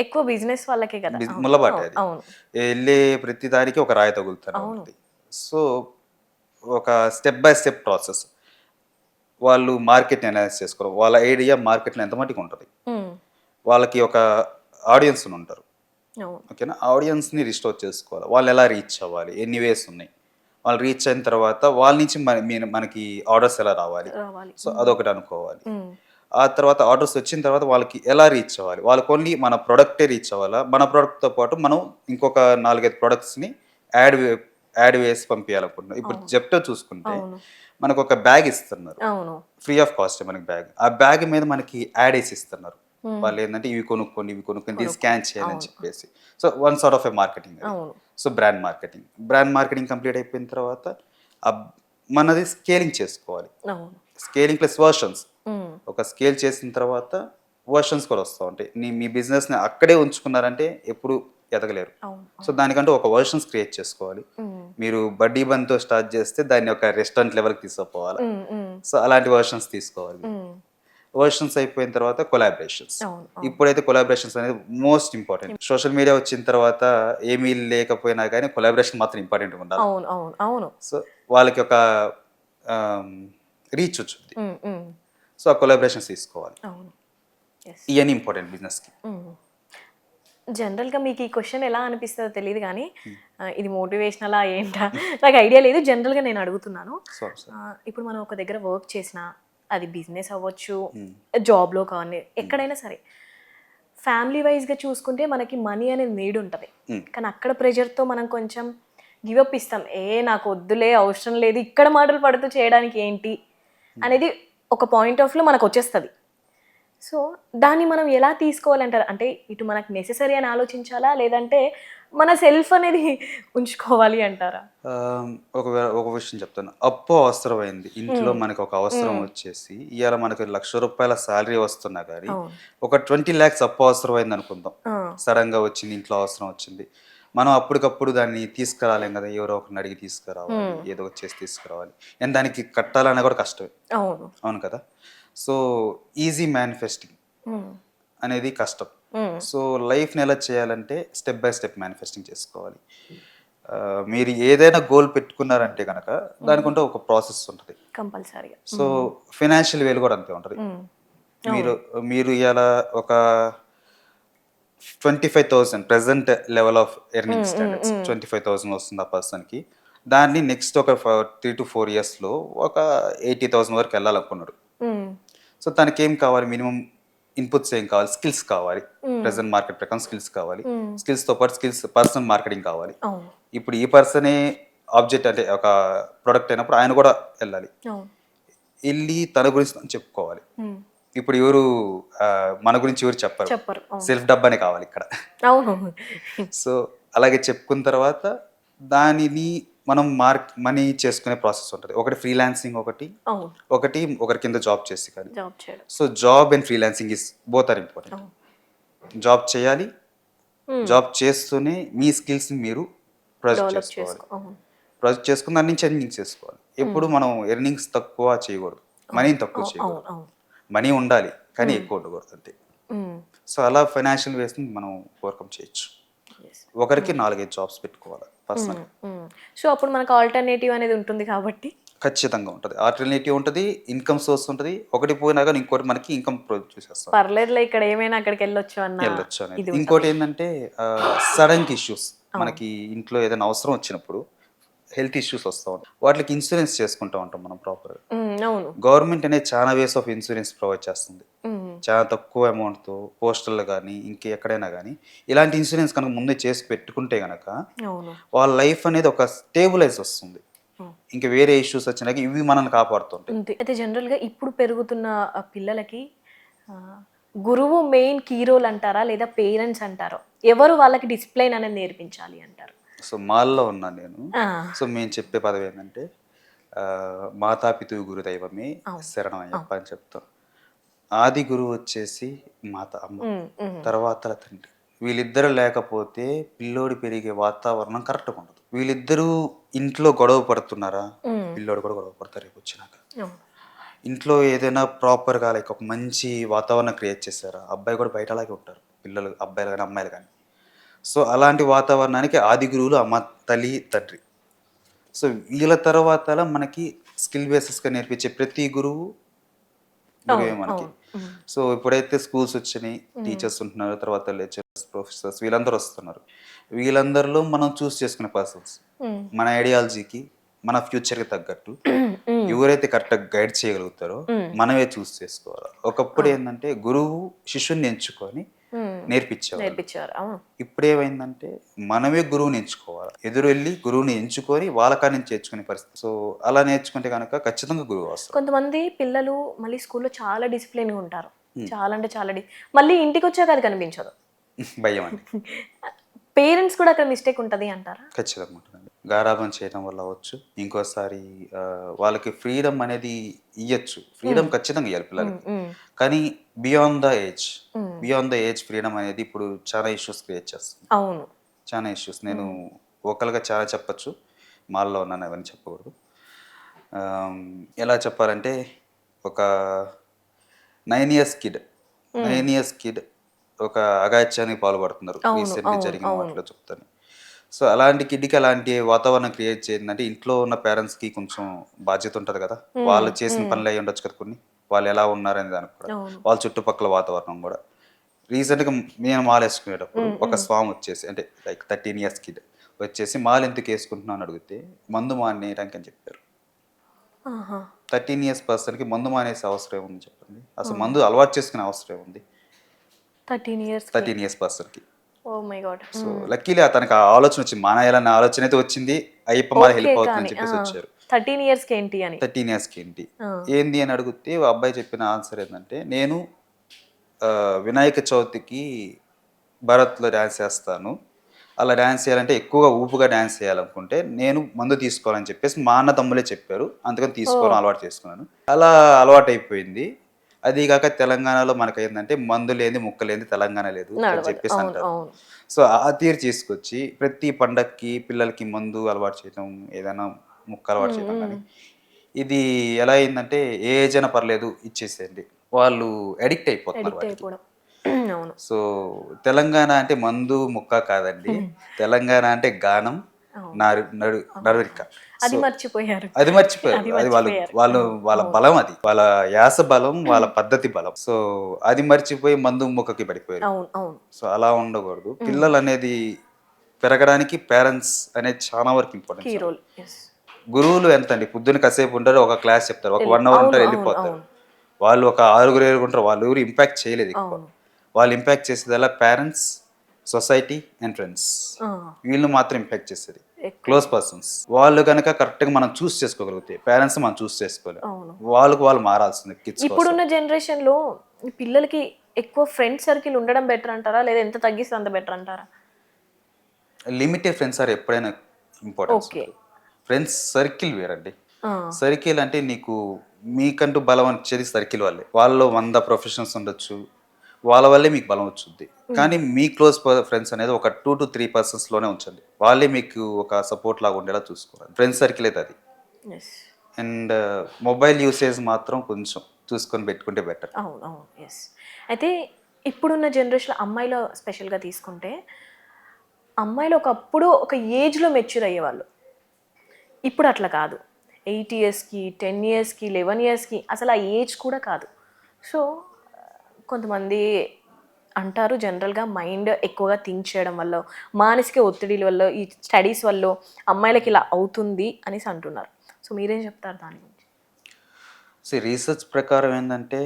ఎక్కువ బిజినెస్ వాళ్ళకే కదా. అవును. ముళ్ళబాటే అది. అవును. వెళ్ళే ప్రతి దానికి ఒక రాయి తగులుతూనే అవును. ఉంటుంది. సో ఒక స్టెప్ బై స్టెప్ ప్రాసెస్. వాళ్ళు మార్కెట్ని అనలైజ్ చేసుకోరు. వాళ్ళ ఐడియా మార్కెట్లో ఎంత మటుకు ఉంటుంది. ఉమ్, వాళ్ళకి ఒక ఆడియన్స్ ఉంటారు. అవును. ఓకేనా, ఆడియన్స్ని రిస్టోర్ చేసుకోవాలి. వాళ్ళు ఎలా రీచ్ అవ్వాలి, ఎన్ని వేస్ ఉన్నాయి, వాళ్ళు రీచ్ అయిన తర్వాత వాళ్ళ నుంచి మనకి ఆర్డర్స్ ఎలా రావాలి. రావాలి. సో అదొకటి అనుకోవాలి. ఉమ్, ఆ తర్వాత ఆర్డర్స్ వచ్చిన తర్వాత వాళ్ళకి ఎలా రీచ్ అవ్వాలి, వాళ్ళకి ఓన్లీ మన ప్రొడక్టే రీచ్ అవ్వాలా, మన ప్రొడక్ట్తో పాటు మనం ఇంకొక 4-5 ప్రొడక్ట్స్ని యాడ్ యాడ్ వేసి పంపించాలనుకుంటున్నాం. ఇప్పుడు జెప్టో చూసుకుంటే అవును. మనకు ఒక బ్యాగ్ ఇస్తున్నారు, అవును. ఫ్రీ ఆఫ్ కాస్ట్ మనకి బ్యాగ్. ఆ బ్యాగ్ మీద మనకి యాడ్ వేసి ఇస్తున్నారు. వాళ్ళు ఏంటంటే ఇవి కొనుక్కోండి, ఇవి కొనుక్కొని దీన్ని స్కాన్ చేయాలని చెప్పేసి. So one sort of a marketing. అవును. సో బ్రాండ్ మార్కెటింగ్ కంప్లీట్ అయిపోయిన తర్వాత ఆ మనది స్కేలింగ్ చేసుకోవాలి. అవును. Scaling plus versions. ఉమ్, ఒక స్కేల్ చేసిన తర్వాత వర్షన్స్ కూడా వస్తూ ఉంటాయి. మీ బిజినెస్ని అక్కడే ఉంచుకున్నారంటే ఎప్పుడు ఎదగలేరు. అవును. సో దానికంటే ఒక వర్షన్స్ క్రియేట్ చేసుకోవాలి. ఉమ్, మీరు బడ్డీ బంతో స్టార్ట్ చేస్తే దాన్ని ఒక రెస్టారెంట్ లెవెల్కి తీసుకుపోవాలి. ఉమ్, ఉమ్, సో అలాంటి వర్షన్స్ తీసుకోవాలి. ఉమ్, వర్షన్స్ అయిపోయిన తర్వాత కొలాబరేషన్స్. అవును. ఇప్పుడైతే కొలాబరేషన్స్ అనేది మోస్ట్ ఇంపార్టెంట్. సోషల్ మీడియా వచ్చిన తర్వాత ఏమీ లేకపోయినా కానీ కొలాబరేషన్ మాత్రం ఇంపార్టెంట్ ఉండాలి. అవును. అవును. అవును. సో వాళ్ళకి ఒక రీచ్ వచ్చింది. ఉమ్, ఉమ్, సో ఆ కొలాబరేషన్స్ తీసుకోవాలి. అవును. ఎస్. ఇవన్నీ ఇంపార్టెంట్ బిజినెస్కి. జనరల్గా మీకు ఈ క్వశ్చన్ ఎలా అనిపిస్తుందో తెలియదు కానీ ఇది మోటివేషనలా ఏంటా నాకు ఐడియా లేదు. జనరల్గా నేను అడుగుతున్నాను. సో ఇప్పుడు మనం ఒక దగ్గర వర్క్ చేసినా అది బిజినెస్ అవ్వచ్చు, జాబ్లో కానీ ఎక్కడైనా సరే, ఫ్యామిలీ వైజ్గా చూసుకుంటే మనకి మనీ అనేది నీడ్ ఉంటుంది. కానీ అక్కడ ప్రెషర్తో మనం కొంచెం గివప్ ఇస్తాం. నాకు వద్దులే, అవసరం లేదు, ఇక్కడ మాటలు పడుతూ చేయడానికి ఏంటి అనేది ఒక పాయింట్ ఆఫ్లో మనకు వచ్చేస్తుంది. సో దాన్ని మనం ఎలా తీసుకోవాలంటారు? అంటే ఇటు మనకు నెసెసరీ అని ఆలోచించాలా, లేదంటే మన సెల్ఫ్ అనేది ఉంచుకోవాలి అంటారా? ఒక విషయం చెప్తాను. అప్పు అవసరమైంది ఇంట్లో, మనకు ఒక అవసరం వచ్చేసి ఇవాళ మనకు ₹1,00,000 శాలరీ వస్తున్నా కానీ అవును. ఒక 20 lakhs అప్పు అవసరమైంది అనుకుందాం. సడన్గా వచ్చింది, ఇంట్లో అవసరం వచ్చింది. మనం అప్పటికప్పుడు దాన్ని తీసుకురాలేం కదా, ఎవరో ఒకరిని అడిగి తీసుకురావాలి, ఏదో ఒకటి చేసి తీసుకురావాలి. అండ్ దానికి కట్టాలన్నా కూడా కష్టమే. అవును. అవును కదా. సో ఈజీ మేనిఫెస్టింగ్ అనేది కష్టం. సో లైఫ్ని ఎలా చేయాలంటే స్టెప్ బై స్టెప్ మేనిఫెస్టింగ్ చేసుకోవాలి. మీరు ఏదైనా గోల్ పెట్టుకున్నారంటే కనుక దానికంటే ఒక ప్రాసెస్ ఉంటుంది కంపల్సరీగా. సో ఫైనాన్షియల్ వేలు కూడా అంతే ఉంటుంది. మీరు మీరు ఇలా ఒక 25,000 present level of earning standards 25,000 వస్తుంది ఆ పర్సన్కి. దాన్ని నెక్స్ట్ ఒక 3 to 4 yearsలో ఒక 80,000 వరకు వెళ్ళాలనుకున్నాడు. సో తనకి ఏం కావాలి, మినిమం ఇన్పుట్స్ ఏం కావాలి, స్కిల్స్ కావాలి. ప్రెసెంట్ మార్కెట్ ప్రకారం స్కిల్స్ కావాలి. స్కిల్స్తో పాటు పర్సనల్ మార్కెటింగ్ కావాలి. ఇప్పుడు ఈ పర్సనే ఆబ్జెక్ట్ అంటే ఒక ప్రొడక్ట్ అయినప్పుడు ఆయన కూడా వెళ్ళాలి. వెళ్ళి తన గురించి తను చెప్పుకోవాలి. ఇప్పుడు ఎవరు మన గురించి ఎవరు చెప్పరు. సెల్ఫ్ డబ్బానే కావాలి ఇక్కడ. సో అలాగే చెప్పుకున్న తర్వాత దానిని మనం మనీ చేసుకునే ప్రాసెస్ ఉంటుంది. ఒకటి ఫ్రీలాన్సింగ్, ఒకరి కింద జాబ్ చేసి కానీ. So job and freelancing is both are important. Job చేయాలి, జాబ్ చేస్తూనే మీ స్కిల్స్ని మీరు ప్రాజెక్ట్ చేసుకోవాలి. ప్రాజెక్ట్ చేసుకుని దాని నుంచి ఎర్నింగ్స్ చేసుకోవాలి. ఎప్పుడు మనం ఎర్నింగ్స్ తక్కువ చేయకూడదు, మనీని తక్కువ చేయకూడదు. మనీ ఉండాలి కానీ ఎక్కువ ఉండకూడదు అంతే. సో అలా ఫైనాన్షియల్ వేస్ని మనం ఓవర్కమ్ చేయొచ్చు. ఒకరికి 4-5 జాబ్స్ పెట్టుకోవాలి పర్సనల్. సో అప్పుడు మనకు ఆల్టర్నేటివ్ అనేది ఉంటుంది కాబట్టి ఖచ్చితంగా ఉంటుంది. ఆల్టర్నేటివ్ ఉంటుంది, ఇన్కమ్ సోర్స్ ఉంటుంది. ఒకటి పోయినా కానీ ఇంకోటి మనకి ఇన్కమ్ ప్రొడ్యూస్ చేస్తాం. పర్లేదులే, ఇక్కడ ఏమైనా అక్కడికి వెళ్ళొచ్చు అనేది. ఇంకోటి ఏంటంటే సడన్ ఇష్యూస్, మనకి ఇంట్లో ఏదైనా అవసరం వచ్చినప్పుడు హెల్త్ ఇష్యూస్ వస్తూ ఉంటాయి. వాటికి ఇన్సూరెన్స్ చేసుకుంటూ ఉంటాం మనం ప్రాపర్గా. గవర్నమెంట్ అనేది చాలా వేస్ ఆఫ్ ఇన్సూరెన్స్ ప్రొవైడ్ చేస్తుంది. చాలా తక్కువ అమౌంట్తో పోస్టల్లో కానీ ఇంకెక్కడైనా కానీ ఇలాంటి ఇన్సూరెన్స్ కనుక ముందే చేసి పెట్టుకుంటే కనుక వాళ్ళ లైఫ్ అనేది ఒక స్టేబులైజ్ వస్తుంది. ఇంకా వేరే ఇష్యూస్ వచ్చినాక ఇవి మనల్ని కాపాడుతుంటాయి. అయితే జనరల్గా ఇప్పుడు పెరుగుతున్న పిల్లలకి గురువు మెయిన్ కీ రోల్ అంటారా, లేదా పేరెంట్స్ అంటారో? ఎవరు వాళ్ళకి డిసిప్లైన్ అనేది నేర్పించాలి అంటారు? సో మాల్లో ఉన్నాను నేను. సో మేము చెప్పే పదవి ఏంటంటే మాతాపితు గురు దైవమే శరణం అయ్యప్ప అని చెప్తాం. ఆది గురువు వచ్చేసి మాత అమ్మ, తర్వాత తండ్రి. వీళ్ళిద్దరు లేకపోతే పిల్లోడి పెరిగే వాతావరణం కరెక్ట్గా ఉండదు. వీళ్ళిద్దరూ ఇంట్లో గొడవ పడుతున్నారా, పిల్లోడు కూడా గొడవ పడతారు రేపు వచ్చినాక. ఇంట్లో ఏదైనా ప్రాపర్గా లైక్ ఒక మంచి వాతావరణం క్రియేట్ చేశారా, అబ్బాయి కూడా బయట అలాగే ఉంటారు, పిల్లలు అబ్బాయిలు కానీ అమ్మాయిలు కానీ. సో అలాంటి వాతావరణానికి ఆది గురువులు అమ్మ, తల్లి, తండ్రి. సో వీళ్ళ తర్వాత మనకి స్కిల్ బేసిస్గా నేర్పించే ప్రతి గురువు గురువే మనకి. సో ఇప్పుడైతే స్కూల్స్ వచ్చినాయి, టీచర్స్ ఉంటున్నారు, తర్వాత లెక్చరర్స్, ప్రొఫెసర్స్ వీళ్ళందరూ వస్తున్నారు. వీళ్ళందరిలో మనం చూస్ చేసుకునే పర్సన్స్ మన ఐడియాలజీకి, మన ఫ్యూచర్కి తగ్గట్టు ఎవరైతే కరెక్ట్గా గైడ్ చేయగలుగుతారో మనమే చూస్ చేసుకోవాలి. ఒకప్పుడు ఏంటంటే గురువు శిష్యుని ఎంచుకొని నేర్పించారు. ఇప్పుడు ఏమైందంటే మనమే గురువుని ఎంచుకోవాలి, ఎదురు వెళ్ళి గురువుని ఎంచుకొని వాళ్ళ కాడి నుంచి నేర్చుకునే పరిస్థితి. సో అలా నేర్చుకుంటే కనుక ఖచ్చితంగా గురువు వస్తారు. కొంతమంది పిల్లలు మళ్ళీ స్కూల్లో చాలా డిసిప్లిన్గా ఉంటారు, చాలా అంటే చాలా మళ్ళీ ఇంటికి వచ్చాక అది కనిపించదు. భయం అండి. పేరెంట్స్ కూడా అక్కడ మిస్టేక్ ఉంటుంది అంటారా? ఖచ్చితంగా ఉంటుందండి. గారాబం చేయడం వల్ల అవ్వచ్చు, ఇంకోసారి వాళ్ళకి ఫ్రీడమ్ అనేది ఇవ్వచ్చు, ఫ్రీడమ్ ఖచ్చితంగా ఇవ్వాలి పిల్లలకి. కానీ బియాండ్ ద ఏజ్ ఫ్రీడమ్ అనేది ఇప్పుడు చాలా ఇష్యూస్ క్రియేట్ చేస్తుంది. అవును, చాలా ఇష్యూస్. నేను ఒకళ్ళగా చాలా చెప్పచ్చు, మాల్లో ఉన్నాను అవన్నీ చెప్పకూడదు. ఎలా చెప్పాలంటే ఒక 9 years కిడ్ ఒక అగాత్యానికి పాల్పడుతున్నారు రీసెంట్లీ జరిగిన వాటిలో చెప్తాను. సో అలాంటి కిడ్కి అలాంటి వాతావరణం క్రియేట్ చేయండి ఇంట్లో ఉన్న పేరెంట్స్కి కొంచెం బాధ్యత ఉంటుంది కదా. వాళ్ళు చేసిన పనులు అయ్యి ఉండొచ్చు కదా కొన్ని, వాళ్ళు ఎలా ఉన్నారనే దానికి కూడా, వాళ్ళ చుట్టుపక్కల వాతావరణం కూడా. రీసెంట్గా నేను మాల వేసుకునేటప్పుడు ఒక స్వామి వచ్చేసి, అంటే లైక్ 13 years కిడ్ వచ్చేసి మాల ఎందుకు వేసుకుంటున్నావు అని అడిగితే మందు మానేయడానికి అని చెప్పారు. 13 years పర్సన్కి మందు మానేసే అవసరం ఏముంది చెప్పండి, అసలు మందు అలవాటు చేసుకునే అవసరం ఏముంది 13 years పర్సన్కి. సో లక్కీలీ అతనికి ఆ ఆలోచన వచ్చింది, మానేయాలన్న ఆలోచన అయితే వచ్చింది, అయ్యప్ప మాల హెల్ప్ అవుతుందని చెప్పేసి వచ్చారు. 13 yearsకి ఏంటి ఏంది అని అడిగితే ఆ అబ్బాయి చెప్పిన ఆన్సర్ ఏంటంటే, నేను వినాయక చవితికి భరత్లో డ్యాన్స్ చేస్తాను, అలా డ్యాన్స్ చేయాలంటే ఎక్కువగా ఊపుగా డ్యాన్స్ చేయాలనుకుంటే నేను మందు తీసుకోవాలని చెప్పేసి మా అన్న తమ్ములే చెప్పారు, అందుకని తీసుకోవడం అలవాటు చేసుకున్నాను. అలా అలవాటు అయిపోయింది. అది కాక తెలంగాణలో మనకు ఏంటంటే మందు లేని ముక్క లేని తెలంగాణ లేదు అని చెప్పేసి అంటారు. సో ఆ తీరు తీసుకొచ్చి ప్రతి పండక్కి పిల్లలకి మందు అలవాటు చేయడం, ఏదైనా ముక్క అలవాటు చేయడం కానీ, ఇది ఎలా అయిందంటే ఏ ఏజ్ అయినా పర్లేదు ఇచ్చేసేయండి, వాళ్ళు అడిక్ట్ అయిపోతున్నారు. సో తెలంగాణ అంటే మందు ముక్క కాదండి, తెలంగాణ అంటే గానం, నడురిక. అది మర్చిపోయారు. అది వాళ్ళ బలం, అది వాళ్ళ యాస బలం, వాళ్ళ పద్ధతి బలం. సో అది మర్చిపోయి మందు ముక్కకి పడిపోయారు. సో అలా ఉండకూడదు. పిల్లలు అనేది పెరగడానికి పేరెంట్స్ అనేది చాలా వరకు ఇంపార్టెంట్. గురువులు ఎంత అండి, పొద్దున్న కాసేపు ఉంటారు, ఒక క్లాస్ చెప్తారు, ఒక 1 hour ఉంటారు, వెళ్ళిపోతారు. వాళ్ళు ఒక 6 ఉంటారు, వాళ్ళు ఎవరు ఇంపాక్ట్ చేయలేదు ఎక్కువ. వాళ్ళు ఇంపాక్ట్ చేసేదల్లా పేరెంట్స్, సొసైటీ అండ్ ఫ్రెండ్స్, వీళ్ళు మాత్రం ఇంపాక్ట్ చేసేది క్లోజ్ పర్సన్స్. వాళ్ళు కనుక కరెక్ట్గా మనం చూస్ చేసుకోగలిగితే, పేరెంట్స్ మనం చూస్ చేసుకోలేము, వాళ్ళు మారాల్సింది. ఇప్పుడున్న జనరేషన్లో పిల్లలకి ఎక్కువ ఫ్రెండ్ సర్కిల్ ఉండడం బెటర్ అంటారా, లేదా ఎంత తగ్గిస్తే అంత బెటర్ అంటారా? లిమిటెడ్ ఫ్రెండ్స్ ఆర్ ఎప్పుడైనా ఇంపార్టెంట్. ఫ్రెండ్స్ సర్కిల్ వేరండి. సర్కిల్ అంటే నీకు మీకంటూ బలం వచ్చేది సర్కిల్ వాళ్ళే. వాళ్ళు 100 ప్రొఫెషనల్స్ ఉండొచ్చు, వాళ్ళ వల్లే మీకు బలం వచ్చింది. కానీ మీ క్లోజ్ ఫ్రెండ్స్ అనేది ఒక 2 to 3 personsలోనే ఉంచండి, వాళ్ళే మీకు ఒక సపోర్ట్ లాగా ఉండేలా చూసుకోవాలి. ఫ్రెండ్స్ సర్కిల్ అయితే అది. అండ్ మొబైల్ యూసేజ్ మాత్రం కొంచెం చూసుకొని పెట్టుకుంటే బెటర్. అయితే ఇప్పుడున్న జనరేషన్ అమ్మాయిలో స్పెషల్గా తీసుకుంటే, అమ్మాయిలు ఒకప్పుడు ఒక ఏజ్లో మెచ్యూర్ అయ్యేవాళ్ళు, ఇప్పుడు అట్లా కాదు. 8 yearsకి 10 yearsకి 11 yearsకి అసలు ఆ ఏజ్ కూడా కాదు. సో కొంతమంది అంటారు జనరల్గా మైండ్ ఎక్కువగా థింక్ చేయడం వల్ల, మానసిక ఒత్తిడిల వల్ల, ఈ స్టడీస్ వల్ల అమ్మాయిలకి ఇలా అవుతుంది అనేసి అంటున్నారు. సో మీరేం చెప్తారు దాని గురించి? సో రీసెర్చ్ ప్రకారం ఏంటంటే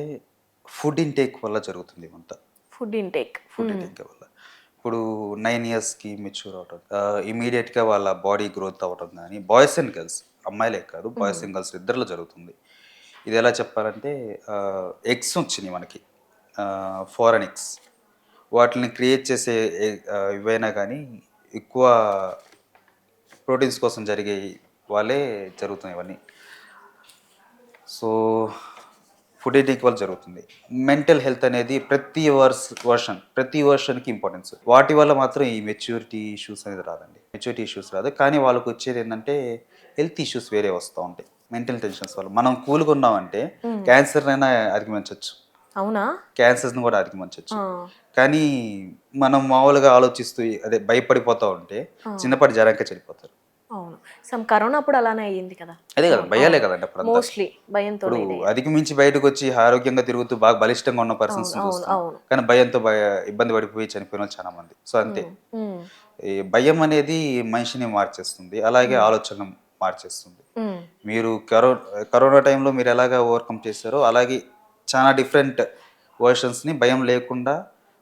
ఫుడ్ ఇంటేక్ వల్ల జరుగుతుంది ఇవంతా. ఫుడ్ ఇంటేక్ వల్ల ఇప్పుడు 9 yearsకి మెచ్యూర్ అవటం, ఇమీడియట్గా వాళ్ళ బాడీ గ్రోత్ అవ్వటం కానీ, బాయ్స్ అండ్ గర్ల్స్, అమ్మాయిలే కాదు బాయ్స్ అండ్ గర్ల్స్ ఇద్దరిలో జరుగుతుంది. ఇది ఎలా చెప్పాలంటే, ఎగ్స్ వచ్చినాయి మనకి, ఫారెన్ ఎగ్స్, వాటిని క్రియేట్ చేసే ఇవైనా కానీ ఎక్కువ ప్రోటీన్స్ కోసం జరిగే వాళ్ళే జరుగుతున్నాయి ఇవన్నీ. సో ఫుడ్ ఇంటేక్ వల్ల జరుగుతుంది. మెంటల్ హెల్త్ అనేది ప్రతి వర్షన్కి ఇంపార్టెన్స్. వాటి వల్ల మాత్రం ఈ మెచ్యూరిటీ ఇష్యూస్ అనేది రాదండి, మెచ్యూరిటీ ఇష్యూస్ రాదు. కానీ వాళ్ళకి వచ్చేది ఏంటంటే హెల్త్ ఇష్యూస్ వేరే వస్తూ ఉంటాయి. మెంటల్ టెన్షన్స్ వల్ల. మనం కూల్గా ఉన్నామంటే క్యాన్సర్ అయినా అధిగమించవచ్చు, అవునా? క్యాన్సర్స్ని కూడా అధిగమించవచ్చు. ఆ, కానీ మనం మామూలుగా ఆలోచిస్తూ అదే భయపడిపోతూ ఉంటే చిన్నపాటి జ్వరంకే చనిపోతారు. అవును. కరోనా అప్పుడు అలానే అయ్యింది కదా. అదే కదా, భయాలే కదండి అప్పుడంతా. మోస్ట్లీ భయంతో ఇప్పుడు అధిగమించి బయటకు వచ్చి ఆరోగ్యంగా తిరుగుతూ బాగా బలిష్టంగా ఉన్న పర్సన్స్ అవును, అవును, చూస్తాం. అవును. కానీ భయంతో ఇబ్బంది పడిపోయి చనిపోయిన వాళ్ళు చాలా మంది. సో అంతే, ఉమ్, ఈ భయం అనేది మనిషిని మార్చేస్తుంది, అలాగే ఆలోచన మార్చేస్తుంది. ఉమ్, మీరు కరోనా టైంలో మీరు ఎలాగ ఓవర్కమ్ చేశారో అలాగే చాలా డిఫరెంట్ వర్షన్స్ని భయం లేకుండా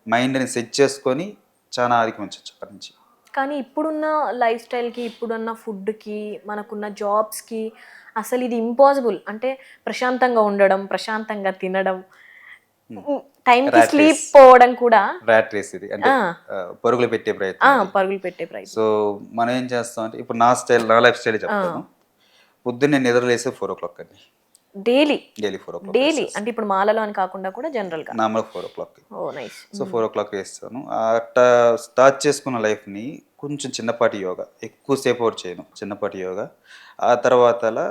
మైండ్ని సెట్ చేసుకొని చాలా అధిగమించవచ్చు అక్కడి నుంచి. కానీ ఇప్పుడున్న లైఫ్ స్టైల్కి, ఇప్పుడున్న ఫుడ్కి, మనకున్న జాబ్స్కి అసలు ఇది ఇంపాసిబుల్. అంటే ప్రశాంతంగా ఉండడం, ప్రశాంతంగా తినడం, టైంకి ర్యాట్ స్లీప్ రేస్, పోవడం కూడా ర్యాట్ రేస్ ఇది అంటే ఆ, పరుగులు పెట్టే ప్రయత్నం ఇది. పరుగులు పెట్టే ప్రయత్నం. సో మనం ఏం చేస్తాం అంటే, ఇప్పుడు నా లైఫ్ స్టైల్ చెప్తాను. పొద్దున్నే నిద్రలేసే 4 o'clock అండి, డైలీ డైలీ 4 o'clock డైలీ అంటే ఇప్పుడు మాలలో అని కాకుండా కూడా జనరల్గా. Normal 4 o'clock. ఓ నైస్. సో 4 o'clock వేస్తాను. అట్లా స్టార్ట్ చేసుకున్న లైఫ్ని కొంచెం చిన్నపాటి యోగా, ఎక్కువసేపు ఒకటి చేయను, చిన్నపాటి యోగా. ఆ తర్వాత అలా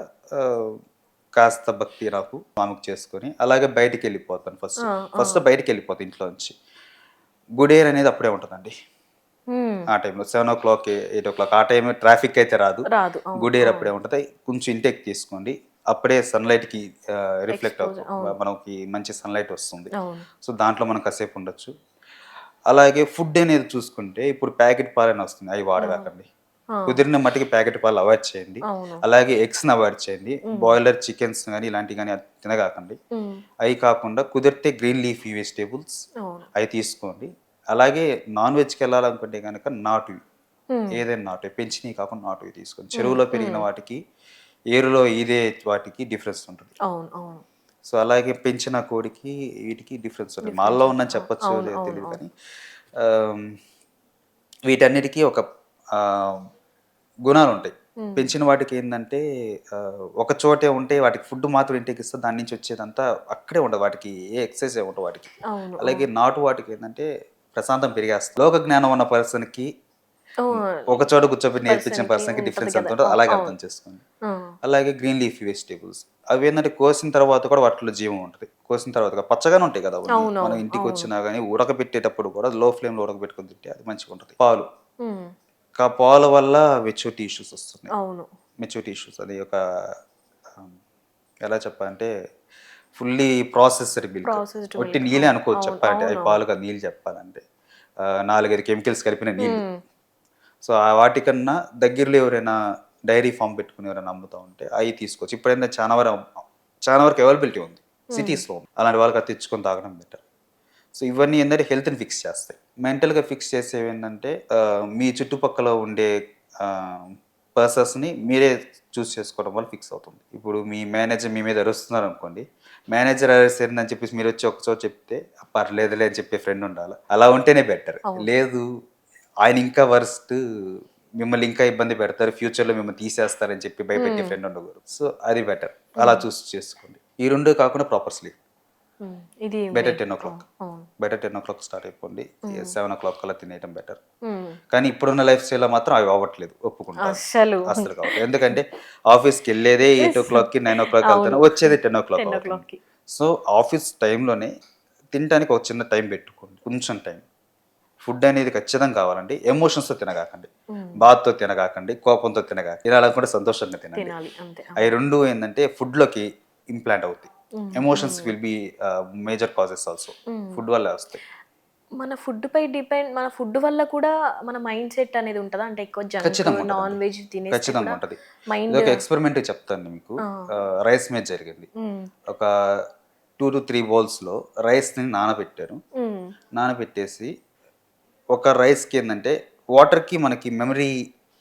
కాస్త భక్తి నాకు స్వామికి చేసుకొని అలాగే బయటికి వెళ్ళిపోతాను. ఫస్ట్ బయటికి వెళ్ళిపోతాను ఇంట్లో నుంచి. గుడేర్ అనేది అప్పుడే ఉంటుందండి ఆ టైంలో, 7 o'clock 8 o'clock. ఆ టైం ట్రాఫిక్ అయితే రాదు, రాదు. గుడేర్ అప్పుడే ఉంటుంది. కొంచెం ఇంటేక్ తీసుకోండి, అప్పుడే సన్లైట్కి రిఫ్లెక్ట్ అవుతుంది, మనకి మంచి సన్లైట్ వస్తుంది. అవును. సో దాంట్లో మనం కాసేపు ఉండొచ్చు. అలాగే ఫుడ్ అనేది చూసుకుంటే ఇప్పుడు ప్యాకెట్ పాలైనా వస్తుంది, అవి వాడకండి. కుదిరిన మట్టికి ప్యాకెట్ పాలు అవాయిడ్ చేయండి. అవును. అలాగే ఎగ్స్ని అవాయిడ్ చేయండి, బాయిలర్ చికెన్స్ కానీ ఇలాంటివి కానీ తినగాకండి. అవి కాకుండా కుదిరితే గ్రీన్ లీఫీ వెజిటేబుల్స్ అవును. అవి తీసుకోండి. అలాగే నాన్ వెజ్కి వెళ్ళాలనుకుంటే కనుక నాటువి, ఏదైనా నాటువి, పెంచినవి కాకుండా నాటువి తీసుకోండి. చెరువులో పెరిగిన వాటికి, ఏరులో ఈదే వాటికి డిఫరెన్స్ ఉంటుంది. అవును, అవును. సో అలాగే పెంచిన కోడికి వీటికి డిఫరెన్స్ ఉంటుంది. మాల్లో ఉందని చెప్పచ్చు లేదో తెలియదు కానీ వీటన్నిటికీ ఒక ఆ, గుణాలు ఉంటాయి. పెంచిన వాటికి ఏంటంటే ఒక చోటే ఉంటే వాటికి ఫుడ్ మాత్రం ఇంటికి ఇస్తే దాని నుంచి వచ్చేదంతా అక్కడే ఉండదు, వాటికి ఏ ఎక్సైజ్ ఉండదు వాటికి. అవును. అలాగే నాటు వాటికి ఏంటంటే ప్రశాంతం పెరిగేస్తుంది. లోక జ్ఞానం ఉన్న పర్సన్కి ఒక చోట కూర్చోబెట్టి నేర్పించిన పర్సన్కి డిఫరెన్స్ ఎంత ఉంటుందో అలాగే అర్థం చేసుకోండి. అలాగే గ్రీన్ లీఫీ వెజిటేబుల్స్ అవి ఏంటంటే కోసిన తర్వాత కూడా వాటిలో జీవం ఉంటుంది. కోసిన తర్వాత పచ్చగానే ఉంటాయి కదా అవన్నీ. మనం ఇంటికి వచ్చినా కానీ ఉడకబెట్టేటప్పుడు కూడా లో ఫ్లేమ్లో ఉడకబెట్టుకుని తింటే అది మంచిగా ఉంటుంది. పాలు, పాల వల్ల మెచ్యూరిటీ ఇష్యూస్ వస్తున్నాయి. అవును. మెచ్యూరిటీ ఇష్యూస్ అది ఒక ఎలా చెప్పాలంటే ఫుల్లీ ప్రాసెస్డ్ మిల్క్, ఒట్టి నీళ్ళే అనుకోవచ్చు చెప్పాలంటే. అవి పాలు కాదు, నీళ్ళు చెప్పాలంటే 4-5 కెమికల్స్ కలిపిన నీళ్ళు. సో ఆ వాటికన్నా దగ్గరలో ఎవరైనా డైరీ ఫామ్ పెట్టుకుని ఎవరైనా అమ్ముతూ ఉంటే అవి తీసుకోవచ్చు. ఇప్పుడైనా చాలా వరకు అవైలబిలిటీ ఉంది సిటీస్లో, అలాంటి వాళ్ళకి అది తెచ్చుకొని తాగడం బెటర్. సో ఇవన్నీ ఏంటంటే హెల్త్ని ఫిక్స్ చేస్తాయి. మెంటల్గా ఫిక్స్ చేసేవి ఏంటంటే మీ చుట్టుపక్కల ఉండే పర్సన్స్ని మీరే చూస్ చేసుకోవడం వల్ల ఫిక్స్ అవుతుంది. ఇప్పుడు మీ మేనేజర్ మీ మీద అరుస్తున్నారు అనుకోండి, మేనేజర్ అరిసేదని చెప్పేసి మీరు వచ్చి ఒకచోట చెప్తే పర్లేదులే అని చెప్పే ఫ్రెండ్ ఉండాలి. అలా ఉంటేనే బెటర్. లేదు ఆయన ఇంకా వర్స్ట్, మిమ్మల్ని ఇంకా ఇబ్బంది పెడతారు, ఫ్యూచర్లో మిమ్మల్ని తీసేస్తారని చెప్పి భయపెట్టే ఫ్రెండ్ ఉండకూడదు. సో అది బెటర్, అలా చూస్ చేసుకోండి. ఈ రెండు కాకుండా ప్రాపర్ స్లీప్, ఇది better 10 o'clock, better 10 o'clock start అయిపోండి, 7 o'clock కల్లా తినేయటం బెటర్. కానీ ఇప్పుడున్న లైఫ్ స్టైల్లో మాత్రం అవి అవ్వట్లేదు, ఒప్పుకుంటాను, అసలు కావట్లేదు. ఎందుకంటే ఆఫీస్కి వెళ్ళేదే 8 o'clock 9 o'clock వెళ్తాను, వచ్చేది 10 o'clock. సో ఆఫీస్ టైంలోనే తినడానికి ఒక చిన్న టైం పెట్టుకోండి, కొంచెం టైం. ఫుడ్ అనేది ఖచ్చితంగా కావాలండి, ఎమోషన్స్తో తినగాకండి, బాధతో తినగాకండి, కోపంతో తినగాకండి. తినాలనుకుంటే సంతోషంగా తినండి. అవి రెండు ఏంటంటే ఫుడ్లోకి ఇంప్లాంట్ అవుతాయి. Emotions will be major causes also, food వల్ల వస్తాయి. మన ఫుడ్ పై డిపెండ్, మన ఫుడ్ వల్ల కూడా మన మైండ్ సెట్ అనేది ఉంటుందా? అంటే ఎక్కువ జంక్ నాన్ వెజ్ తినేస్తే ఖచ్చితంగా ఉంటుంది. ఇది ఒక ఎక్స్పెరిమెంట్ చెప్తాను మీకు. రైస్ మీద జరిగింది. ఒక 2 to 3 బౌల్స్లో రైస్ని నానబెట్టారు. నానబెట్టేసి ఒక రైస్కి ఏంటంటే వాటర్కి మనకి మెమరీ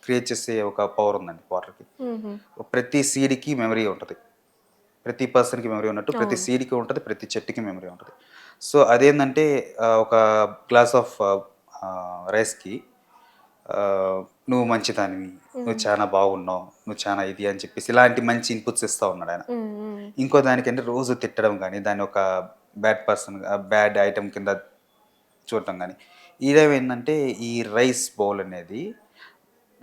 క్రియేట్ చేసే ఒక పవర్ ఉందండి వాటర్కి. ప్రతి సీడ్కి మెమరీ ఉంటుంది, ప్రతి పర్సన్కి మెమరీ ఉన్నట్టు ప్రతి సీడ్కి ఉంటుంది, ప్రతి చెట్టుకి మెమరీ ఉంటుంది. సో అదేంటంటే ఒక గ్లాస్ ఆఫ్ రైస్కి నువ్వు మంచిదానివి, నువ్వు చాలా బాగున్నావు, నువ్వు చాలా ఇది అని చెప్పేసి ఇలాంటి మంచి ఇన్పుట్స్ ఇస్తూ ఉన్నాడు ఆయన. ఇంకో దానికంటే రోజు తిట్టడం కానీ, దాన్ని ఒక బ్యాడ్ ఐటమ్ కింద చూడటం కానీ. ఇదేమైందంటే ఈ రైస్ బౌల్ అనేది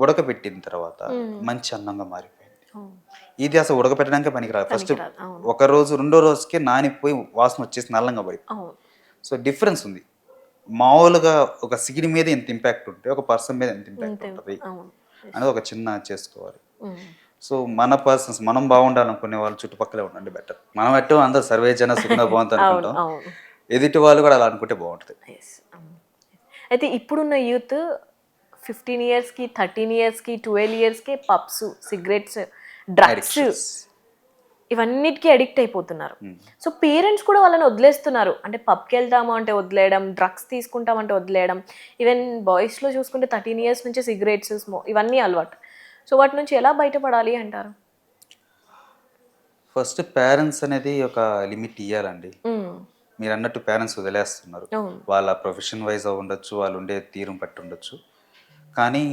ఉడకబెట్టిన తర్వాత మంచి అందంగా మారిపోయింది. ఇది అసలు ఉడకపెట్టడానికే పనికిరాదు. ఫస్ట్ పనికిరాదు. అవును. ఒక రోజు రెండో రోజుకే నానిపోయి వాసన వచ్చేసి నల్లంగా పడి. అవును. సో డిఫరెన్స్ ఉంది. మామూలుగా ఒక సిగిడి మీద ఎంత ఇంపాక్ట్ ఉంటే ఒక పర్సన్ మీద ఎంత ఇంపాక్ట్ ఉంటుంది అవును. అనేది ఒక చిన్న చేసుకోవాలి. ఉమ్. సో మన పర్సన్స్ మనం బాగుండాలనుకునే వాళ్ళు చుట్టుపక్కలే ఉండండి బెటర్. మనం ఎట్టో అందరూ సర్వే జన సుఖన బాగుంది అవును. అనుకుంటాం. అవును. ఎదుటి వాళ్ళు కూడా అలా అనుకుంటే బాగుంటుంది. Yes. అయితే ఇప్పుడున్న యూత్ 15 ఇయర్స్కి 13 ఇయర్స్కి 12 ఇయర్స్కి పబ్స్, సిగరెట్స్, డ్రగ్స్ Addictions. ఇవన్నిటికీ అడిక్ట్ అయిపోతున్నారు. సో పేరెంట్స్ కూడా వాళ్ళని వదిలేస్తున్నారు. అంటే పబ్కి వెళ్దాము అంటే వదిలేయడం, డ్రగ్స్ తీసుకుంటామంటే వదిలేయడం. ఈవెన్ బాయ్స్లో చూసుకుంటే 13 ఇయర్స్ నుంచి సిగరెట్స్, ఇవన్నీ అలవాటు. సో వాటి నుంచి ఎలా బయటపడాలి అంటారు? ఫస్ట్ పేరెంట్స్ అనేది ఒక లిమిట్ ఇవ్వాలండి. ఉమ్. మీరు అన్నట్టు పేరెంట్స్ వదిలేస్తున్నారు. అవును. వాళ్ళ ప్రొఫెషన్ వైజ్ ఉండొచ్చు, వాళ్ళు ఉండే తీరం పట్టి ఉండొచ్చు. కానీ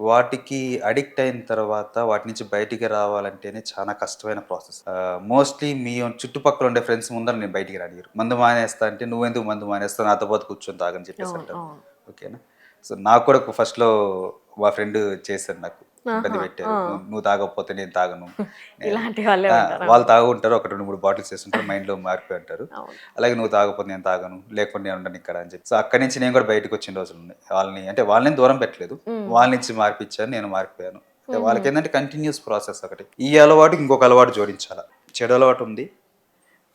వాటికి అడిక్ట్ అయిన తర్వాత వాటి నుంచి బయటికి రావాలంటేనే చాలా కష్టమైన ప్రాసెస్. మోస్ట్లీ మీ చుట్టుపక్కల ఉండే ఫ్రెండ్స్ ముందర నేను బయటికి రానియరు. మందు మానేస్తా అంటే నువ్వెందుకు మందు మానేస్తావు, నాతో పాటు కూర్చొని తాగని చెప్పేసి అవును. అంటారు. అవును. ఓకేనా? సో నాకు కూడా ఫస్ట్లో మా ఫ్రెండ్ చేశారు, నాకు ఇబ్బంది పెట్టారు. నువ్వు తాగకపోతే నేను తాగను. ఇలాంటి వాళ్ళే ఉంటారు. వాళ్ళు తాగుంటారు, ఒక 2-3 బాటిల్స్ వేస్తుంటారు, మైండ్లో మారిపోయి ఉంటారు. అవును. అలాగే నువ్వు తాగకపోతే నేను తాగను, లేకుండా నేను ఉండను ఇక్కడ అని చెప్పి. సో అక్కడి నుంచి నేను కూడా బయటకు వచ్చిన రోజులు ఉన్నాయి. వాళ్ళని దూరం పెట్టలేదు, వాళ్ళ నుంచి మార్పించాను, నేను మారిపోయాను. వాళ్ళకి ఏంటంటే కంటిన్యూస్ ప్రాసెస్ ఒకటి. ఈ అలవాటు ఇంకొక అలవాటు జోడించాలి. చెడు అలవాటు ఉంది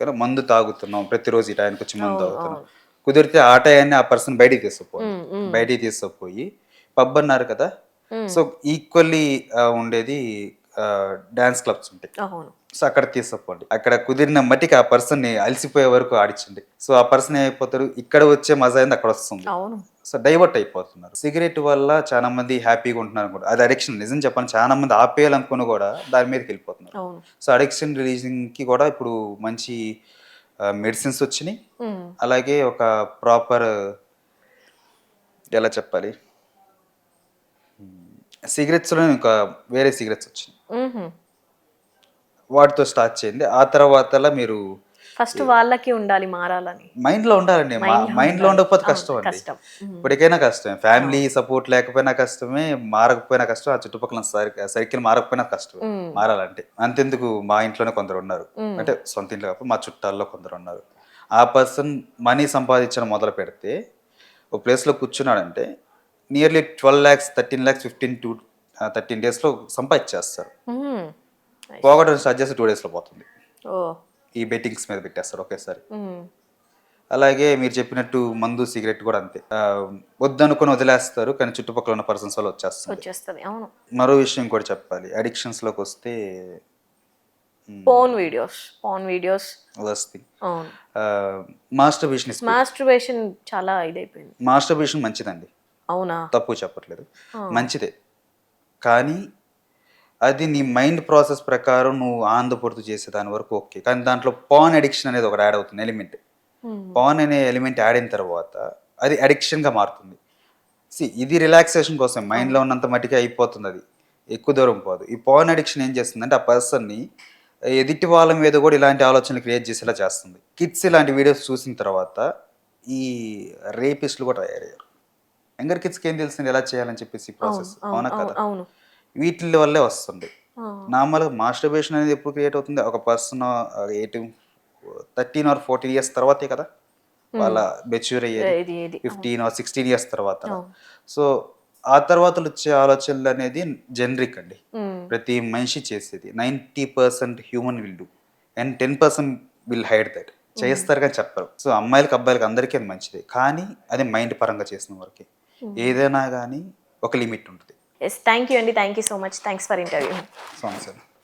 కానీ మందు తాగుతున్నాం, ప్రతిరోజు ఈ టైంకి వచ్చి మందు తాగుతున్నాం. కుదిరితే ఆ టయాన్ని ఆ పర్సన్ బయటికి తీసుకుపోయి పబ్ అన్నారు కదా, సో ఈక్వల్లీ ఉండేది డాన్స్ క్లబ్స్ ఉంటాయి. అవును. సో అక్కడ తీసుకుపోండి. అక్కడ కుదిరిన మట్టికి ఆ పర్సన్ ని అలసిపోయే వరకు ఆడించండి. సో ఆ పర్సన్ ఏమైపోతారు, ఇక్కడ వచ్చే మజా అయింది అక్కడ వస్తుంది. అవును. సో డైవర్ట్ అయిపోతున్నారు. సిగరెట్ వల్ల చాలా మంది హ్యాపీగా ఉంటున్నారు కూడా, అది అడిక్షన్. నిజం చెప్పాలి, చాలా మంది ఆపేయాలనుకుని కూడా దాని మీదకి వెళ్ళిపోతున్నారు. అవును. సో అడిక్షన్ రిలీజింగ్ కి కూడా ఇప్పుడు మంచి మెడిసిన్స్ వచ్చినాయి. అలాగే ఒక ప్రాపర్ ఎలా చెప్పాలి, సిగరెట్స్లో ఇంకా వేరే సిగరెట్స్ వచ్చినాయి, వాటితో స్టార్ట్ చేయండి. ఆ తర్వాతలా మీరు ఫస్ట్ వాళ్ళకి ఉండాలి మారాలని. మైండ్లో ఉండాలండి. మైండ్లో ఉండకపోతే కష్టం అండి. ఇప్పటికైనా కష్టమే. ఫ్యామిలీ సపోర్ట్ లేకపోయినా కష్టమే, మారకపోయినా కష్టం, ఆ చుట్టుపక్కల సర్కిల్ మారకపోయినా కష్టమే మారాలంటే. అంతెందుకు, మా ఇంట్లోనే కొందరు ఉన్నారు, అంటే సొంత ఇంట్లో కాకపోతే మా చుట్టాల్లో కొందరు ఉన్నారు. ఆ పర్సన్ మనీ సంపాదించడం మొదలు పెడితే ఒక ప్లేస్లో కూర్చున్నాడంటే నియర్లీ 12 lakhs 13 lakhs 15 to 13 daysలో సంపాదించేస్తారు. పోగొట్టడం స్టార్ట్ చేస్తే 2 daysలో పోతుంది. ఈ బెట్టింగ్స్ మీద పెట్టేస్తారు ఒకేసారి. అలాగే మీరు చెప్పినట్టు మందు సిగరెట్ కూడా అంతే, వద్దనుకొని వదిలేస్తారు కానీ చుట్టుపక్కల ఉన్న పర్సన్స్ వల్ల వచ్చేస్తుంది. అవును. మరో విషయం కూడా చెప్పాలి, అడిక్షన్స్ లోకి వస్తే పోర్న్ వీడియోస్ వస్తాయి. అవును. మాస్టర్బేషన్ చాలా ఇదైపోయింది. మాస్టర్బేషన్ మంచిదండి, అవునా? తప్పు చెప్పట్లేదు, మంచిదే. కానీ అది నీ మైండ్ ప్రాసెస్ ప్రకారం నువ్వు ఆనందపడుతూ చేసే దాని వరకు ఓకే. కానీ దాంట్లో పాన్ అడిక్షన్ అనేది ఒకటి యాడ్ అవుతుంది, ఎలిమెంట్. పాన్ అనే ఎలిమెంట్ యాడ్ అయిన తర్వాత అది అడిక్షన్గా మారుతుంది. ఇది రిలాక్సేషన్ కోసం మైండ్లో ఉన్నంత మట్టికి అయిపోతుంది, అది ఎక్కువ దూరం పోదు. ఈ పాన్ అడిక్షన్ ఏం చేస్తుందంటే ఆ పర్సన్ని ఎదుటి వాళ్ళ మీద కూడా ఇలాంటి ఆలోచనలు క్రియేట్ చేసేలా చేస్తుంది. కిడ్స్ ఇలాంటి వీడియోస్ చూసిన తర్వాత ఈ రేపిస్టులు కూడా తయారయ్యారు. యంగర్ కిడ్స్కి ఏం తెలుస్తుంది ఎలా చేయాలని చెప్పేసి ప్రాసెస్, అవునా కదా? వీటి వల్లే వస్తుంది. నార్మల్గా మాస్టర్బేషన్ అనేది ఎప్పుడు క్రియేట్ అవుతుంది, ఒక పర్సన్ 13 or 14 years తర్వాతే కదా వాళ్ళ మెచ్యూర్ అయ్యేది, 15 or 16 years తర్వాత. సో ఆ తర్వాత వచ్చే ఆలోచనలు అనేది జనరిక్ అండి, ప్రతి మనిషి చేసేది. 90% human will do and 10% will hide that. చేస్తారు కానీ చెప్పరు. సో అమ్మాయిలకి అబ్బాయిలకి అందరికీ అది మంచిది, కానీ అది మైండ్ పరంగా చేసిన వరకే. ఏదైనా కానీ ఒక లిమిట్ ఉంటుంది. Yes, thank you అండి. Thank you so much. Thanks for interview. Sir.